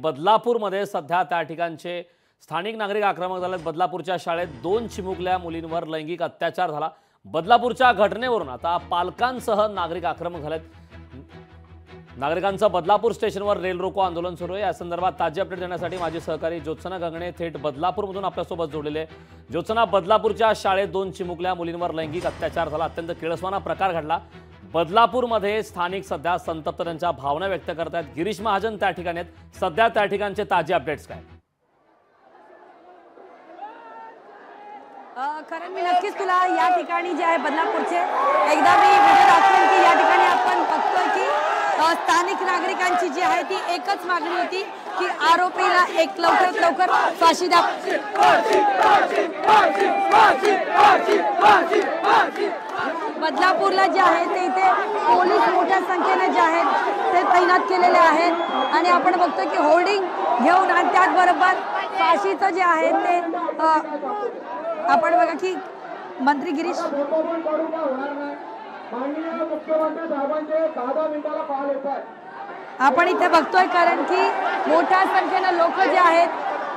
बदलापूरमध्ये सध्या त्या ठिकाणचे स्थानिक नागरिक आक्रमक झालेत। बदलापूरच्या शाळेत 2 चिमुकल्या मुलींवर लैंगिक अत्याचार झाला। बदलापूरच्या घटनेवरून आता पालकांसह नागरिक आक्रमक झालेत। नागरिकांचं बदलापूर स्टेशनवर रेल रोको आंदोलन सुरू आहे। या संदर्भात ताजी अपडेट देण्यासाठी माझी सहकारी ज्योत्सना गंगणे थेट बदलापूरमधून आपल्यासोबत जोडलेले। ज्योत्सना, बदलापूरच्या शाळेत 2 चिमुकल्या मुलींवर लैंगिक अत्याचार झाला, अत्यंत किळसवाना प्रकार घडला। बदलापूरमध्ये स्थानिक सध्या संतप्त त्यांच्या भावना व्यक्त करत आहेत। गिरीश महाजन त्या ठिकाणी आहेत। सध्या त्या ठिकाणचे ताजे अपडेट्स काय? कारण मी नक्कीच तुला या ठिकाणी जे आहे बदलापूरचे एकदा मी व्हिडिओ दाखवेन की या ठिकाणी आपण बघतोय की स्थानिक नागरिकांची जी आहे ती एकच मागणी होती की आरोपीला लवकरात लवकर फाशी द्या। बदलापूरला जे आहे ते इथे पोलीस मोठ्या संख्येने जे आहेत ते तैनात केलेले आहेत आणि आपण बघतोय की होर्डिंग घेऊन आणि त्याचबरोबर फाशीचं जे आहे ते आपण बघा की मंत्री गिरीश आपण इथे बघतोय कारण की मोठ्या संख्येने लोक जे आहेत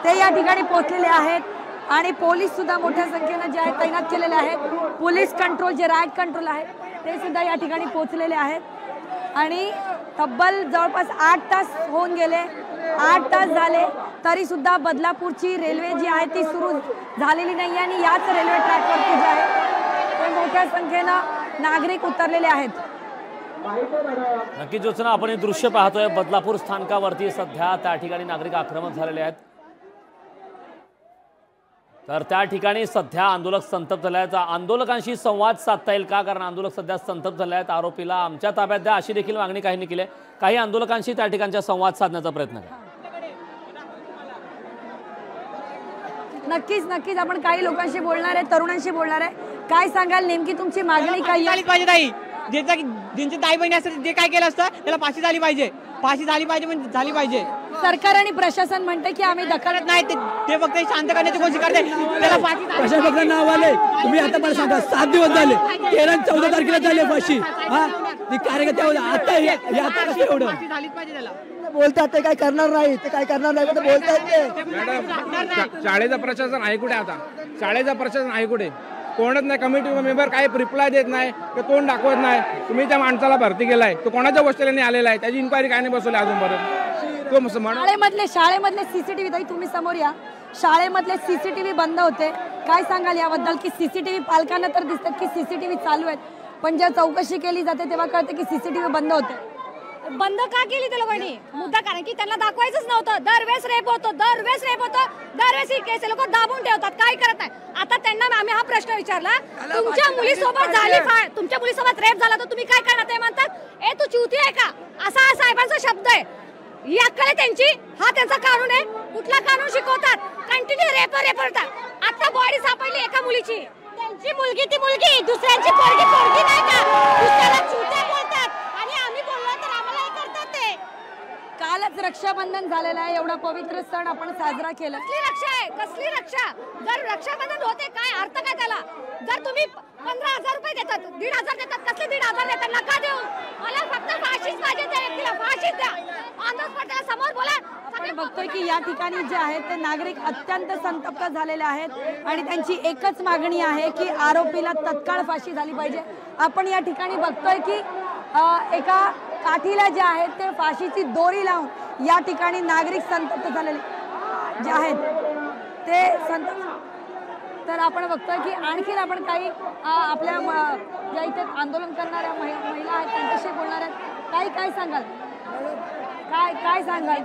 ते या ठिकाणी पोहोचलेले आहेत आणि पोलीस सुद्धा मोठ्या संख्येने जे आहेत तैनात केलेले आहेत। पोलीस कंट्रोल जे राईट कंट्रोल आहे ते सुद्धा या ठिकाणी पोहोचलेले आहेत आणि तब्बल जवळपास 8 तास होऊन गेले। 8 तास झाले तरी सुद्धा बदलापूरची रेल्वे जी आहे ती सुरू झालेली नाही आणि याच रेल्वे ट्रॅकवरती जे आहे ते मोठ्या संख्येनं नागरिक उतरलेले आहेत। नक्की ज्योत्सना, आपण हे दृश्य पाहतोय बदलापूर स्थानकावरती सध्या त्या ठिकाणी नागरिक आक्रमक झालेले आहेत। तर त्या ठिकाणी सध्या आंदोलक संतप्त झाले आहेत। आंदोलकांशी संवाद साधता येईल का? कारण आंदोलक सध्या संतप्त झाले आहेत। आरोपीला आमच्या ताब्यात द्या अशी देखील मागणी काहींनी केली आहे। काही आंदोलकांशी त्या ठिकाणचा संवाद साधण्याचा प्रयत्न करा। नक्कीच आपण काही लोकांशी बोलणार आहे, तरुणांशी बोलणार आहे। काय सांगाल नेमकी तुमची मागणी काय आहे? ज्यांचे ताई बहिणी असतात जे काय केलं असतं त्याला फाशी झाली पाहिजे। फाशी झाली पाहिजे म्हणजे झाली पाहिजे। सरकार आणि प्रशासन म्हणते की आम्ही दखल नाही, ते फक्त शांत करण्याची कोशिश करते। त्याला फाशी प्रशासनाचं नाव आले। तुम्ही आता मला सांगा 7 दिवस झाले, 13 आणि 14 तारखेला झाले फाशी। हा ती कार्यकर्ते आता एवढं फाशी झालीच पाहिजे। त्याला बोलतात ते काय करणार नाही, ते काय करणार नाही बोलतात ते। मॅडम, शाळेचं प्रशासन आहे कुठे? आता शाळेचं प्रशासन आहे कुठे? कोणच नाही। कमिटी मेंबर काय रिप्लाय देत नाही, तोंड दाखवत नाही। तुम्ही त्या माणसाला भरती केलाय, तो कोणाच्या गोष्टीने आलेला आहे? त्याची इन्क्वायरी काय नाही बसवली अजूनपर्यंत। शाळेमधले सीसीटीव्ही ताई तुम्ही समोर या। शाळेमधले सीसीटीव्ही बंद होते, काय सांगाल याबद्दल? की सीसीटीव्ही पालकांना तर दिसतात की सीसीटीव्ही चालू आहेत, पण जेव्हा चौकशी केली जाते तेव्हा कळते की सीसीटीव्ही बंद होते। बंद का केली त्या लोकांनी? मुद्दा कारण की त्यांना दाखवायचंच नव्हतं। दरवेळेस रेप होतो, दरवेळेस ही केस लोक दाबून ठेवतात, काय करत नाही। आता त्यांना आम्ही हा प्रश्न विचारला, तुमच्या मुलीसोबत झाली, तुमच्या मुलीसोबत रेप झाला तर तुम्ही काय करणार? ते म्हणतात ए तू चुती आहे का, असा साहेबांचा शब्द आहे। याकडे त्यांची हा त्यांचा कानून आहे। कुठला कानून शिकवतात? कंटिन्यू रेप होतात। आता बॉडी सापडली एका मुलीची, त्यांची मुलगी ती मुलगी, दुसऱ्यांची पोरगी नाही का? दुसऱ्याला चुत्या बोलतात आणि आम्ही बोललो तर आम्हाला हे करतात ते। कालच रक्षाबंधन झालेला आहे, एवढा पवित्र सण आपण साजरा केला। कसली रक्षा आहे? कसली रक्षा? जर रक्षाबंधन होते काय अर्थ काय त्याला? जर तुम्ही 15,000 रुपये देतात, 1,500 देतात, कसले 1,500 देतात? नका देऊ, मला फक्त फाशीच पाहिजे। त्या व्यक्तीला फाशीच द्या, त्याला समोर बोला। आपण बघतोय की या ठिकाणी जे आहेत ते नागरिक अत्यंत संतप्त झालेले आहेत आणि त्यांची एकच मागणी आहे की आरोपीला तत्काळ फाशी झाली पाहिजे। आपण या ठिकाणी बघतोय की एका काठीला जे आहेत ते फाशीची दोरी लावून या ठिकाणी नागरिक संतप्त झालेले जे आहेत ते संतप्त। तर आपण बघतोय की आणखीन आपण काही आपल्या ज्या इथे आंदोलन करणाऱ्या महिला आहेत त्यांच्याशी बोलणार आहेत। काय सांगाल? काय सांगाल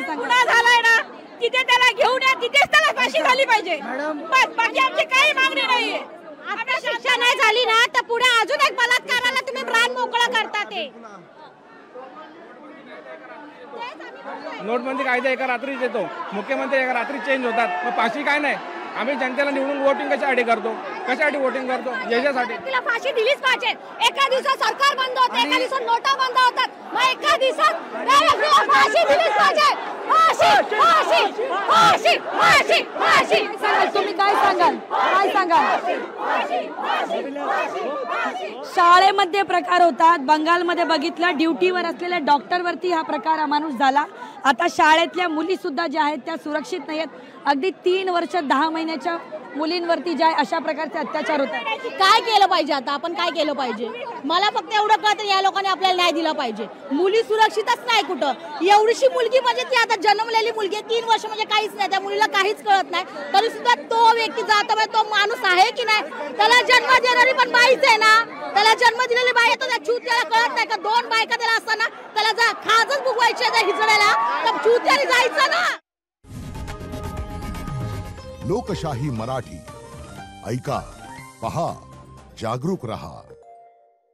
गुन्हा झालाय ना, तिथे त्याला घेऊन या, तिथेच त्याला फाशी झाली पाहिजे। बस, बाकी आमची काही मागणी नाहीये। आता शिक्षा नाही झाली ना तर पुढे अजून एक बलात्काराला तुम्ही प्राण मोकळा करता। ते नोटबंदी कायदा एका रात्रीच येतो, मुख्यमंत्री एका रात्री चेंज होतात, मग फाशी काय नाही? आम्ही जनतेला निवडून वोटिंग कशासाठी करतो? याच्यासाठी तिला फाशी दिलीच पाहिजे। एका दिवसात सरकार बंद होते, एका दिवसात नोटा बंद होतात, मग एका दिवसात फाशी दिलीच पाहिजे। सांगाल तुम्ही काय सांगाल शाळेमध्ये प्रकार होतात बंगालमध्ये बघितलं ड्युटीवर असलेल्या डॉक्टरवरती हा प्रकार अमानुष झाला आता शाळेतल्या मुली सुद्धा ज्या आहेत त्या सुरक्षित नाहीयेत अगदी 3 वर्ष 10 महिन्याच्या मुलींवरती ज्या अशा प्रकारचे अत्याचार होतात काय केलं पाहिजे आता आपण काय केलं पाहिजे मला फक्त एवढं कळतं या लोकांनी आपल्याला न्याय दिला पाहिजे मुली सुरक्षितच नाही कुठं एवढीशी मुलगी म्हणजे ती आता जन्मलेली मुलगी 3 वर्ष म्हणजे काहीच नाही त्या मुलीला काहीच कळत नाही तरी सुद्धा तो व्यक्ती जातो तो माणूस आहे की नाही त्याला जन्म देणारी पण बाईच आहे ना त्याला जन्म दिलेली बाई आहे त्या चूत्याला कळत नाही का 2 बायका त्याला असताना त्याला खाजच बुगवायची त्या हिजड्याला तर चूत्याने जायचं ना लोकशाही मराठी ऐका पहा जागरूक रहा।